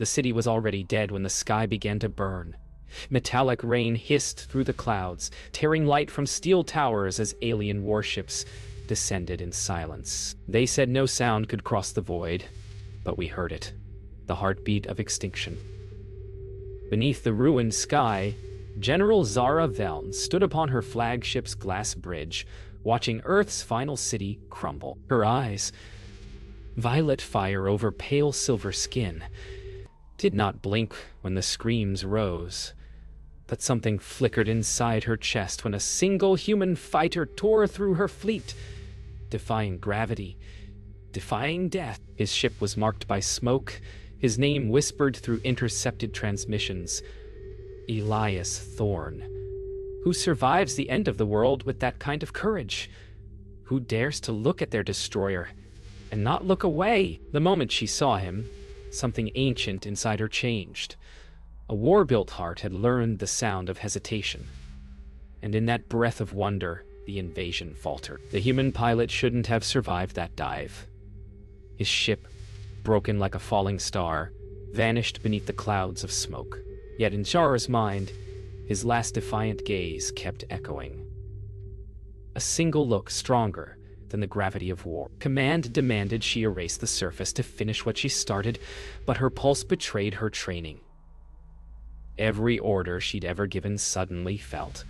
The city was already dead when the sky began to burn. Metallic rain hissed through the clouds, tearing light from steel towers as alien warships descended in silence. They said no sound could cross the void, but we heard it, the heartbeat of extinction. Beneath the ruined sky, General Zara Veln stood upon her flagship's glass bridge, watching Earth's final city crumble. Her eyes, violet fire over pale silver skin, did not blink when the screams rose. But something flickered inside her chest when a single human fighter tore through her fleet, defying gravity, defying death. His ship was marked by smoke, his name whispered through intercepted transmissions. Elias Thorne. Who survives the end of the world with that kind of courage? Who dares to look at their destroyer and not look away? The moment she saw him, something ancient inside her changed. A war-built heart had learned the sound of hesitation. And in that breath of wonder, the invasion faltered. The human pilot shouldn't have survived that dive. His ship, broken like a falling star, vanished beneath the clouds of smoke. Yet in Zara's mind, his last defiant gaze kept echoing. A single look stronger than the gravity of war. Command demanded she erase the surface to finish what she started, but her pulse betrayed her training. Every order she'd ever given suddenly felt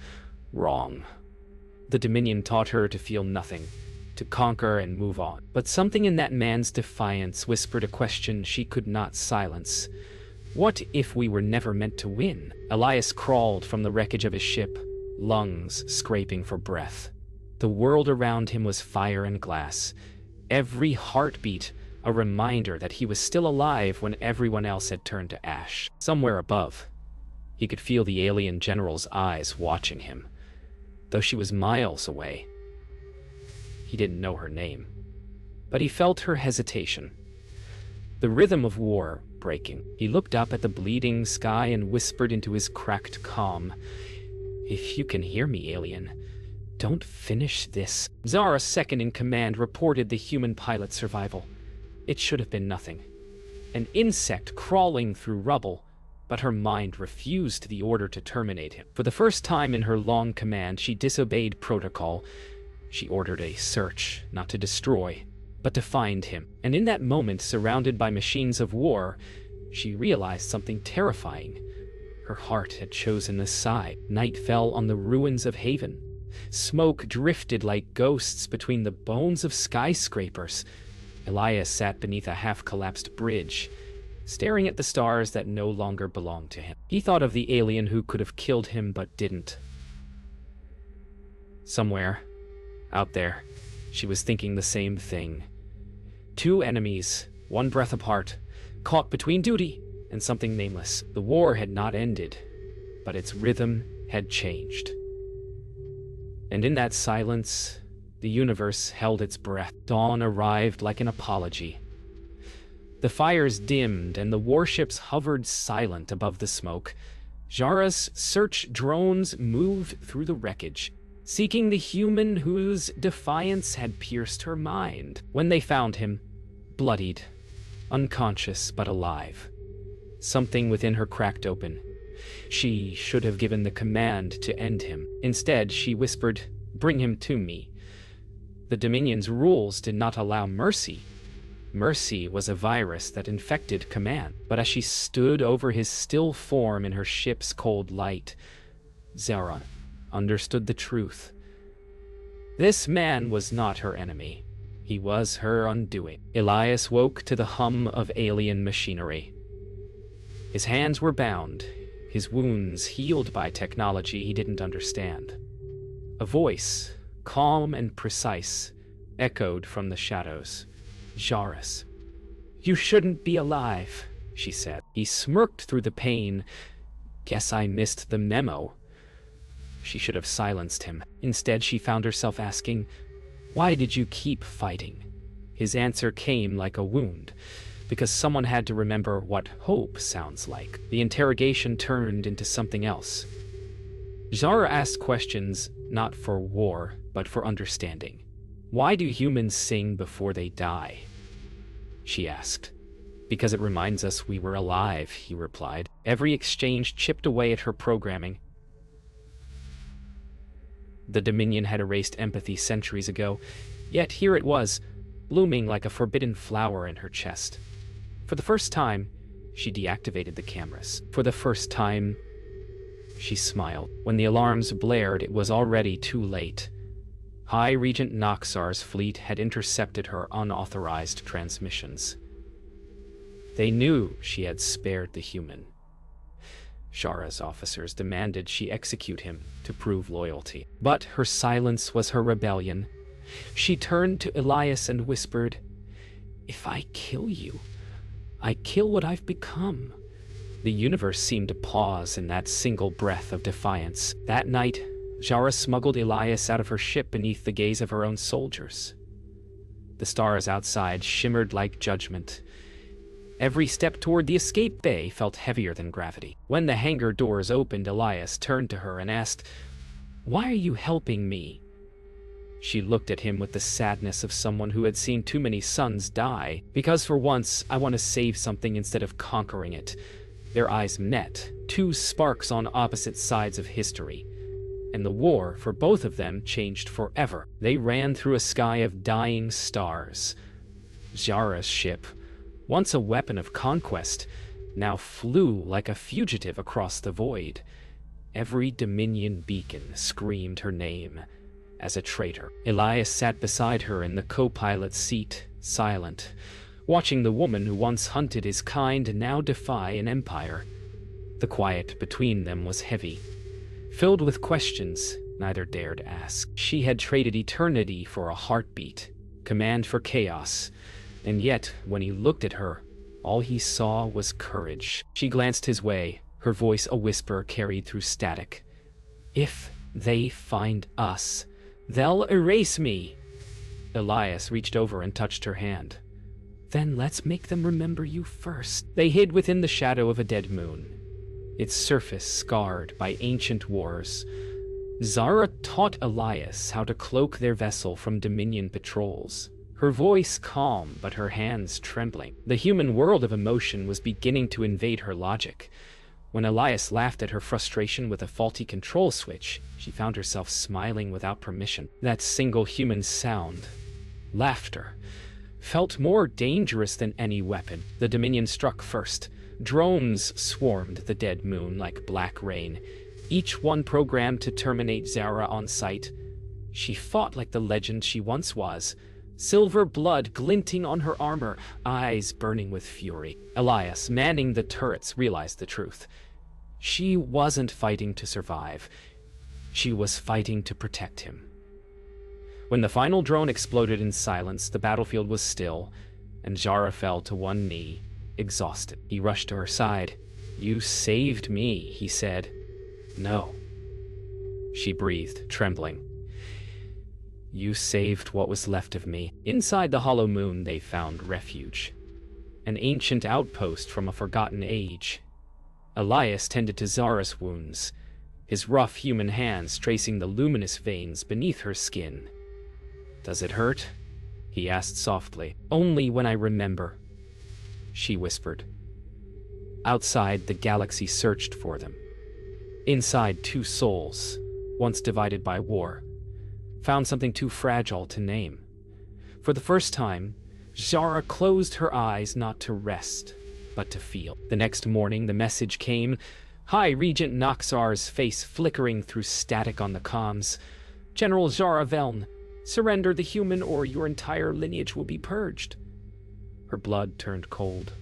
wrong. The Dominion taught her to feel nothing, to conquer and move on. But something in that man's defiance whispered a question she could not silence. What if we were never meant to win? Elias crawled from the wreckage of his ship, lungs scraping for breath. The world around him was fire and glass, every heartbeat a reminder that he was still alive when everyone else had turned to ash. Somewhere above, he could feel the alien general's eyes watching him, though she was miles away. He didn't know her name, but he felt her hesitation. The rhythm of war breaking. He looked up at the bleeding sky and whispered into his cracked calm, "If you can hear me, alien, don't finish this." Zara, second in command, reported the human pilot's survival. It should have been nothing. An insect crawling through rubble, but her mind refused the order to terminate him. For the first time in her long command, she disobeyed protocol. She ordered a search, not to destroy, but to find him. And in that moment, surrounded by machines of war, she realized something terrifying. Her heart had chosen a side. Night fell on the ruins of Haven. Smoke drifted like ghosts between the bones of skyscrapers. Elias sat beneath a half-collapsed bridge, staring at the stars that no longer belonged to him. He thought of the alien who could have killed him but didn't. Somewhere, out there, she was thinking the same thing. Two enemies, one breath apart, caught between duty and something nameless. The war had not ended, but its rhythm had changed. And in that silence, the universe held its breath. Dawn arrived like an apology. The fires dimmed and the warships hovered silent above the smoke. Zara's search drones moved through the wreckage, seeking the human whose defiance had pierced her mind. When they found him, bloodied, unconscious but alive, something within her cracked open. She should have given the command to end him. Instead, she whispered, "Bring him to me." The Dominion's rules did not allow mercy. Mercy was a virus that infected command. But as she stood over his still form in her ship's cold light, Zara understood the truth. This man was not her enemy. He was her undoing. Elias woke to the hum of alien machinery. His hands were bound, his wounds healed by technology he didn't understand. A voice, calm and precise, echoed from the shadows. "Jairus, you shouldn't be alive," she said. He smirked through the pain. "Guess I missed the memo." She should have silenced him. Instead, she found herself asking, "Why did you keep fighting?" His answer came like a wound, because someone had to remember what hope sounds like. The interrogation turned into something else. Zara asked questions not for war, but for understanding. "Why do humans sing before they die?" she asked. Because it reminds us we were alive, he replied. Every exchange chipped away at her programming. The Dominion had erased empathy centuries ago, yet here it was, blooming like a forbidden flower in her chest. For the first time, she deactivated the cameras. For the first time, she smiled. When the alarms blared, it was already too late. High Regent Noxar's fleet had intercepted her unauthorized transmissions. They knew she had spared the human. Shara's officers demanded she execute him to prove loyalty. But her silence was her rebellion. She turned to Elias and whispered, "If I kill you, I kill what I've become." The universe seemed to pause in that single breath of defiance. That night, Shara smuggled Elias out of her ship beneath the gaze of her own soldiers. The stars outside shimmered like judgment. Every step toward the escape bay felt heavier than gravity. When the hangar doors opened, Elias turned to her and asked, "Why are you helping me?" She looked at him with the sadness of someone who had seen too many sons die. "Because for once, I want to save something instead of conquering it." Their eyes met, two sparks on opposite sides of history. And the war, for both of them, changed forever. They ran through a sky of dying stars. Jara's ship, once a weapon of conquest, now flew like a fugitive across the void. Every Dominion beacon screamed her name as a traitor. Elias sat beside her in the co-pilot's seat, silent, watching the woman who once hunted his kind now defy an empire. The quiet between them was heavy, filled with questions neither dared ask. She had traded eternity for a heartbeat, command for chaos, and yet, when he looked at her, all he saw was courage. She glanced his way, her voice a whisper carried through static. "If they find us, they'll erase me." Elias reached over and touched her hand. "Then let's make them remember you first." They hid within the shadow of a dead moon, its surface scarred by ancient wars. Zara taught Elias how to cloak their vessel from Dominion patrols, her voice calm but her hands trembling. The human world of emotion was beginning to invade her logic. When Elias laughed at her frustration with a faulty control switch, she found herself smiling without permission. That single human sound, laughter, felt more dangerous than any weapon. The Dominion struck first. Drones swarmed the dead moon like black rain, each one programmed to terminate Zara on sight. She fought like the legend she once was, silver blood glinting on her armor, eyes burning with fury. Elias, manning the turrets, realized the truth. She wasn't fighting to survive. She was fighting to protect him. When the final drone exploded in silence, the battlefield was still, and Zara fell to one knee, exhausted. He rushed to her side. "You saved me," he said. "No." She breathed, trembling. "You saved what was left of me." Inside the hollow moon they found refuge, an ancient outpost from a forgotten age. Elias tended to Zara's wounds, his rough human hands tracing the luminous veins beneath her skin. "Does it hurt?" he asked softly. "Only when I remember," she whispered. Outside, the galaxy searched for them. Inside, two souls, once divided by war, found something too fragile to name. For the first time, Zara closed her eyes not to rest, but to feel. The next morning, the message came, High Regent Noxar's face flickering through static on the comms. "General Zara Veln, surrender the human or your entire lineage will be purged." Her blood turned cold.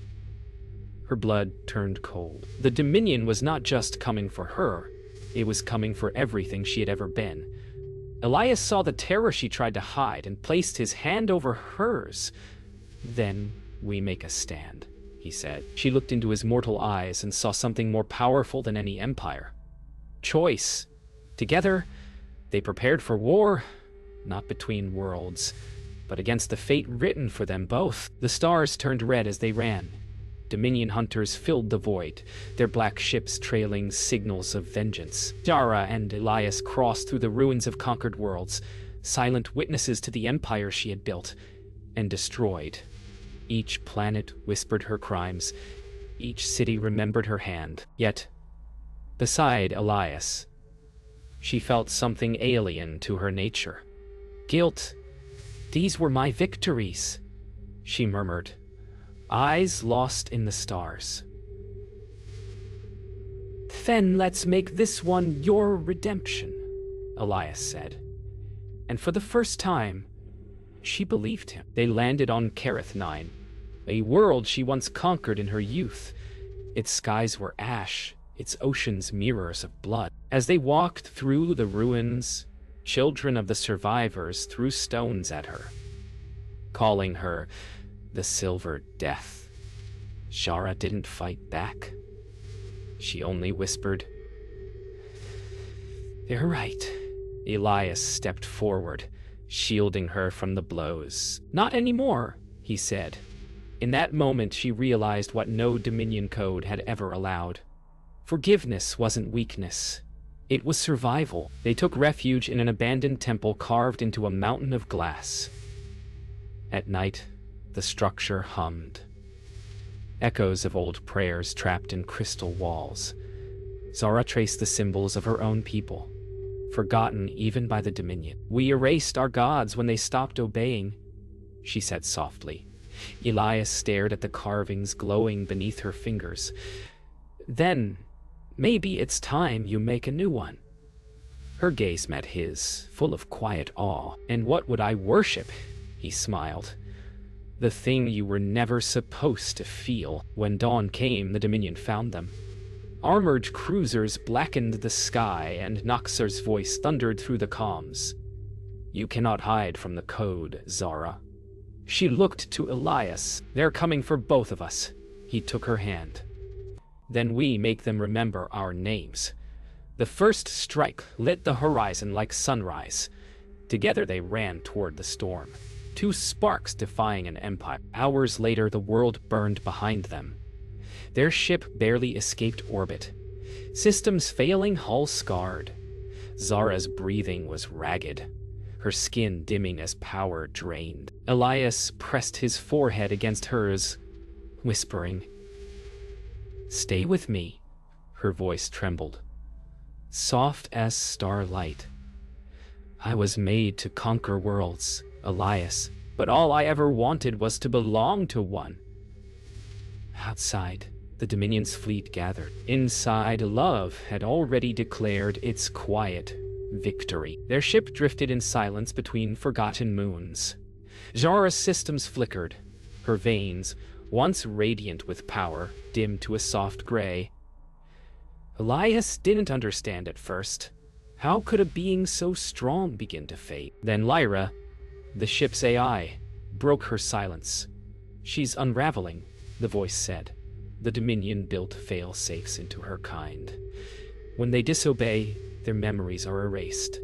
Her blood turned cold. The Dominion was not just coming for her, it was coming for everything she had ever been. Elias saw the terror she tried to hide and placed his hand over hers. "Then we make a stand," he said. She looked into his mortal eyes and saw something more powerful than any empire. Choice. Together, they prepared for war, not between worlds, but against the fate written for them both. The stars turned red as they ran. Dominion hunters filled the void, their black ships trailing signals of vengeance. Zara and Elias crossed through the ruins of conquered worlds, silent witnesses to the empire she had built and destroyed. Each planet whispered her crimes. Each city remembered her hand. Yet, beside Elias, she felt something alien to her nature. Guilt. These were my victories, she murmured, eyes lost in the stars. Then let's make this one your redemption, Elias said. And for the first time, she believed him. They landed on Kareth 9, a world she once conquered in her youth. Its skies were ash, its oceans mirrors of blood. As they walked through the ruins, children of the survivors threw stones at her, calling her the Silver Death. Zara didn't fight back. She only whispered, "They're right." Elias stepped forward, shielding her from the blows. "Not anymore," he said. In that moment, she realized what no Dominion code had ever allowed. Forgiveness wasn't weakness. It was survival. They took refuge in an abandoned temple carved into a mountain of glass. At night, the structure hummed. Echoes of old prayers trapped in crystal walls. Zara traced the symbols of her own people, forgotten even by the Dominion. "We erased our gods when they stopped obeying," she said softly. Elias stared at the carvings glowing beneath her fingers. "Then, maybe it's time you make a new one." Her gaze met his, full of quiet awe. "And what would I worship?" he smiled. "The thing you were never supposed to feel." When dawn came, the Dominion found them. Armored cruisers blackened the sky, and Noxer's voice thundered through the comms. "You cannot hide from the code, Zara." She looked to Elias. "They're coming for both of us." He took her hand. "Then we make them remember our names." The first strike lit the horizon like sunrise. Together they ran toward the storm, two sparks defying an empire. Hours later, the world burned behind them. Their ship barely escaped orbit, systems failing, hull scarred. Zara's breathing was ragged, her skin dimming as power drained. Elias pressed his forehead against hers, whispering, "Stay with me." Her voice trembled, soft as starlight. "I was made to conquer worlds, Elias, but all I ever wanted was to belong to one." Outside, the Dominion's fleet gathered. Inside, love had already declared its quiet victory. Their ship drifted in silence between forgotten moons. Zara's systems flickered, her veins, once radiant with power, dimmed to a soft gray. Elias didn't understand at first. How could a being so strong begin to fade? Then Lyra, the ship's AI, broke her silence. "She's unraveling," the voice said. The Dominion built fail-safes into her kind. When they disobey, their memories are erased.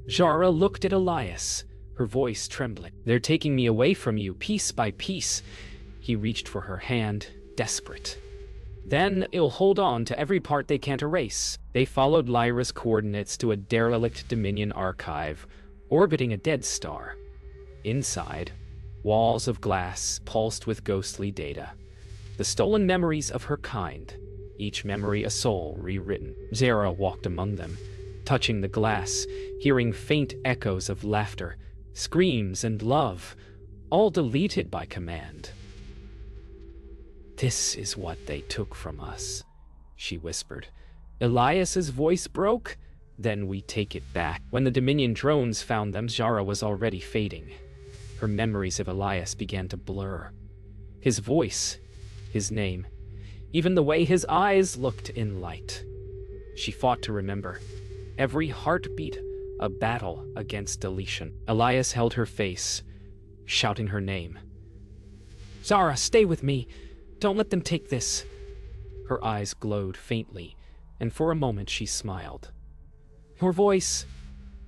Zara looked at Elias, her voice trembling. "They're taking me away from you, piece by piece." He reached for her hand, desperate. "Then they'll hold on to every part they can't erase." They followed Lyra's coordinates to a derelict Dominion archive, orbiting a dead star. Inside, walls of glass pulsed with ghostly data. The stolen memories of her kind, each memory a soul rewritten. Zara walked among them, touching the glass, hearing faint echoes of laughter, screams and love, all deleted by command. "This is what they took from us," she whispered. Elias's voice broke. "Then we take it back." When the Dominion drones found them, Zara was already fading. Her memories of Elias began to blur. His voice, his name, even the way his eyes looked in light. She fought to remember. Every heartbeat, a battle against deletion. Elias held her face, shouting her name. "Zara, stay with me. Don't let them take this." Her eyes glowed faintly, and for a moment she smiled. "Your voice,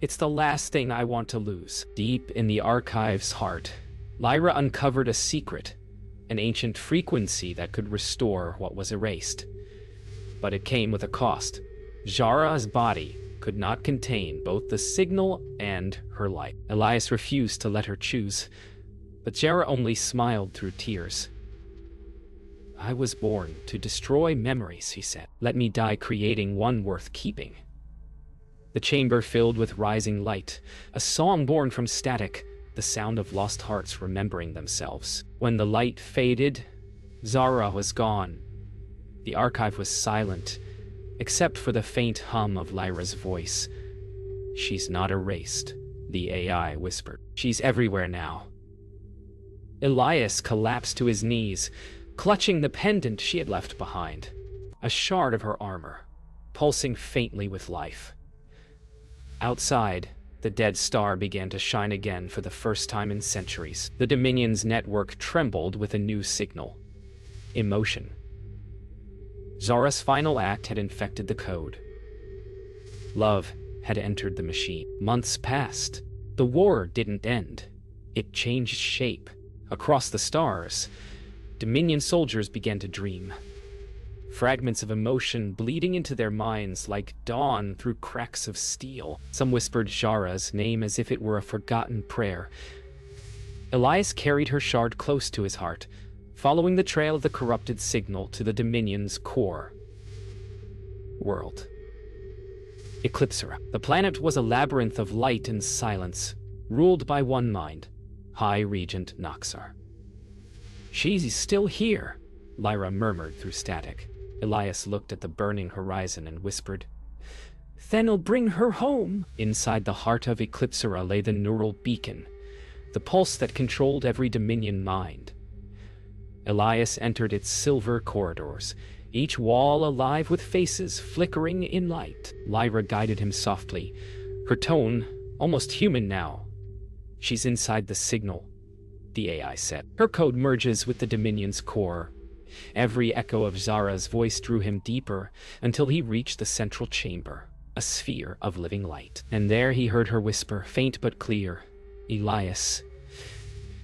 it's the last thing I want to lose." Deep in the archive's heart, Lyra uncovered a secret, an ancient frequency that could restore what was erased. But it came with a cost. Zara's body could not contain both the signal and her life. Elias refused to let her choose, But Jera only smiled through tears. "I was born to destroy memories," he said. "Let me die creating one worth keeping." The chamber filled with rising light, a song born from static, the sound of lost hearts remembering themselves. When the light faded, Zara was gone. The archive was silent, except for the faint hum of Lyra's voice. "She's not erased," the AI whispered. "She's everywhere now." Elias collapsed to his knees, clutching the pendant she had left behind, a shard of her armor, pulsing faintly with life. Outside, the dead star began to shine again for the first time in centuries. The Dominion's network trembled with a new signal. Emotion. Zara's final act had infected the code. Love had entered the machine. Months passed. The war didn't end. It changed shape. Across the stars, Dominion soldiers began to dream. Fragments of emotion bleeding into their minds like dawn through cracks of steel. Some whispered Zara's name as if it were a forgotten prayer. Elias carried her shard close to his heart, following the trail of the corrupted signal to the Dominion's core world. Eclipsera. The planet was a labyrinth of light and silence, ruled by one mind, High Regent Noxar. "She's still here," Lyra murmured through static. Elias looked at the burning horizon and whispered, "Then I'll bring her home." Inside the heart of Eclipsera lay the neural beacon, the pulse that controlled every Dominion mind. Elias entered its silver corridors, each wall alive with faces flickering in light. Lyra guided him softly, her tone almost human now. "She's inside the signal," the AI said. "Her code merges with the Dominion's core." Every echo of Zara's voice drew him deeper until he reached the central chamber, a sphere of living light. And there he heard her whisper, faint but clear, "Elias,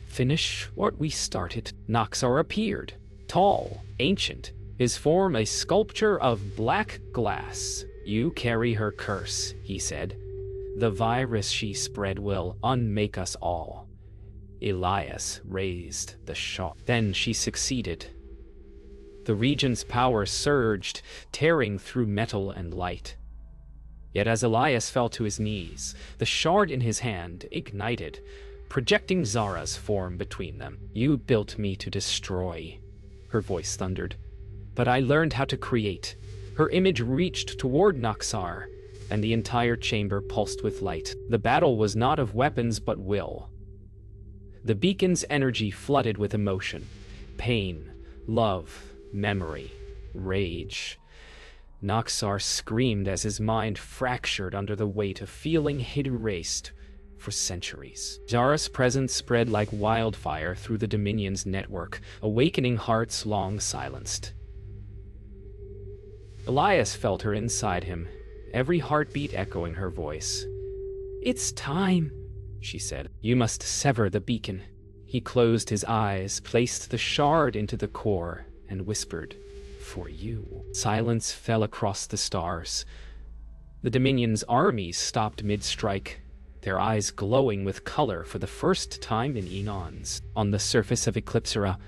finish what we started." Noxar appeared, tall, ancient, his form a sculpture of black glass. "You carry her curse," he said. "The virus she spread will unmake us all." Elias raised the shot. Then she succeeded. The region's power surged, tearing through metal and light. Yet as Elias fell to his knees, the shard in his hand ignited, projecting Zara's form between them. "You built me to destroy," her voice thundered. "But I learned how to create." Her image reached toward Noxar, and the entire chamber pulsed with light. The battle was not of weapons but will. The beacon's energy flooded with emotion, pain, love, memory, rage. Noxar screamed as his mind fractured under the weight of feeling he'd erased for centuries. Zara's presence spread like wildfire through the Dominion's network, awakening hearts long silenced. Elias felt her inside him, every heartbeat echoing her voice. "It's time," she said. "You must sever the beacon." He closed his eyes, placed the shard into the core, and whispered, "For you." Silence fell across the stars. The Dominion's armies stopped mid-strike, their eyes glowing with color for the first time in eons. On the surface of Eclipsera,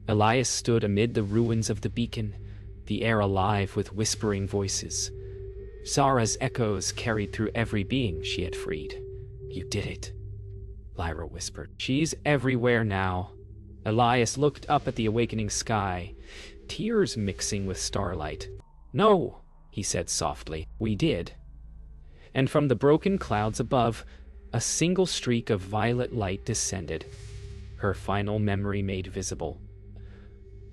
Elias stood amid the ruins of the beacon, the air alive with whispering voices. Zara's echoes carried through every being she had freed. "You did it," Lyra whispered. "She's everywhere now." Elias looked up at the awakening sky, tears mixing with starlight. "No," he said softly, "we did." And from the broken clouds above, a single streak of violet light descended, her final memory made visible.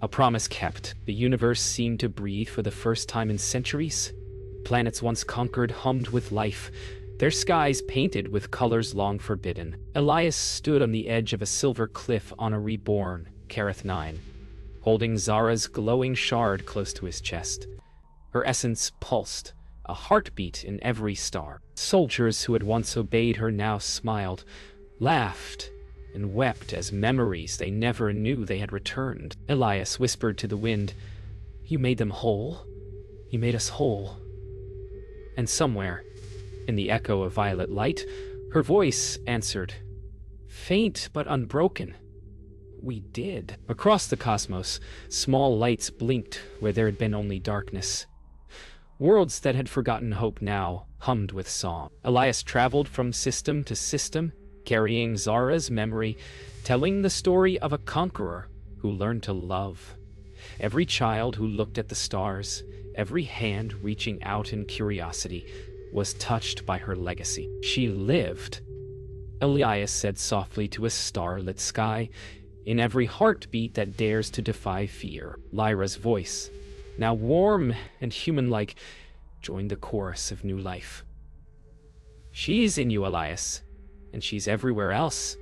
A promise kept. The universe seemed to breathe for the first time in centuries. Planets once conquered hummed with life, their skies painted with colors long forbidden. Elias stood on the edge of a silver cliff on a reborn, Kareth 9, holding Zara's glowing shard close to his chest. Her essence pulsed, a heartbeat in every star. Soldiers who had once obeyed her now smiled, laughed, and wept as memories they never knew they had returned. Elias whispered to the wind, "You made them whole. You made us whole." And somewhere, in the echo of violet light, her voice answered, faint but unbroken, we did. Across the cosmos, small lights blinked where there had been only darkness. Worlds that had forgotten hope now hummed with song. Elias traveled from system to system, carrying Zara's memory, telling the story of a conqueror who learned to love. Every child who looked at the stars, every hand reaching out in curiosity, was touched by her legacy. She lived, Elias said softly to a starlit sky, in every heartbeat that dares to defy fear. Lyra's voice, now warm and human-like, joined the chorus of new life. She's in you, Elias, and she's everywhere else.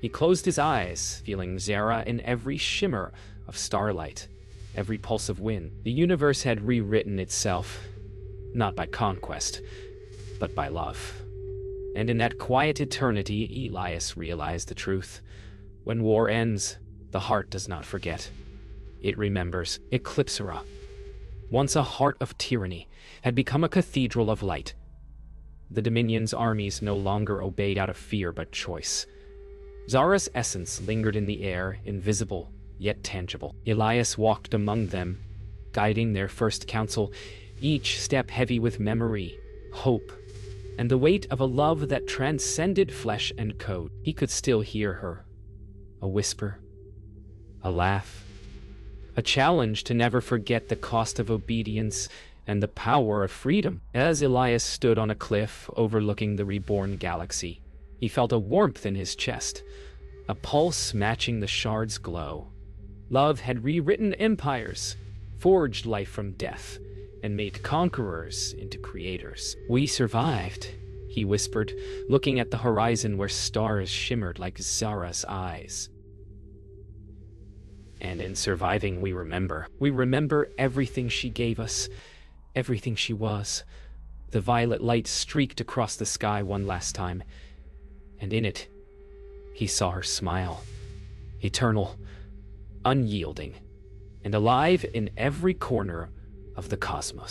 He closed his eyes, feeling Zara in every shimmer of starlight, every pulse of wind. The universe had rewritten itself, not by conquest, but by love. And in that quiet eternity, Elias realized the truth. When war ends, the heart does not forget. It remembers. Eclipsera, once a heart of tyranny, had become a cathedral of light. The Dominion's armies no longer obeyed out of fear but choice. Zara's essence lingered in the air, invisible yet tangible. Elias walked among them, guiding their first council, each step heavy with memory, hope, and the weight of a love that transcended flesh and code. He could still hear her. A whisper, a laugh, a challenge to never forget the cost of obedience and the power of freedom. As Elias stood on a cliff overlooking the reborn galaxy, he felt a warmth in his chest, a pulse matching the shard's glow. Love had rewritten empires, forged life from death, and made conquerors into creators. We survived, he whispered, looking at the horizon where stars shimmered like Zara's eyes. And in surviving, we remember. We remember everything she gave us, everything she was. The violet light streaked across the sky one last time, and in it, he saw her smile, eternal, unyielding, and alive in every corner of the cosmos.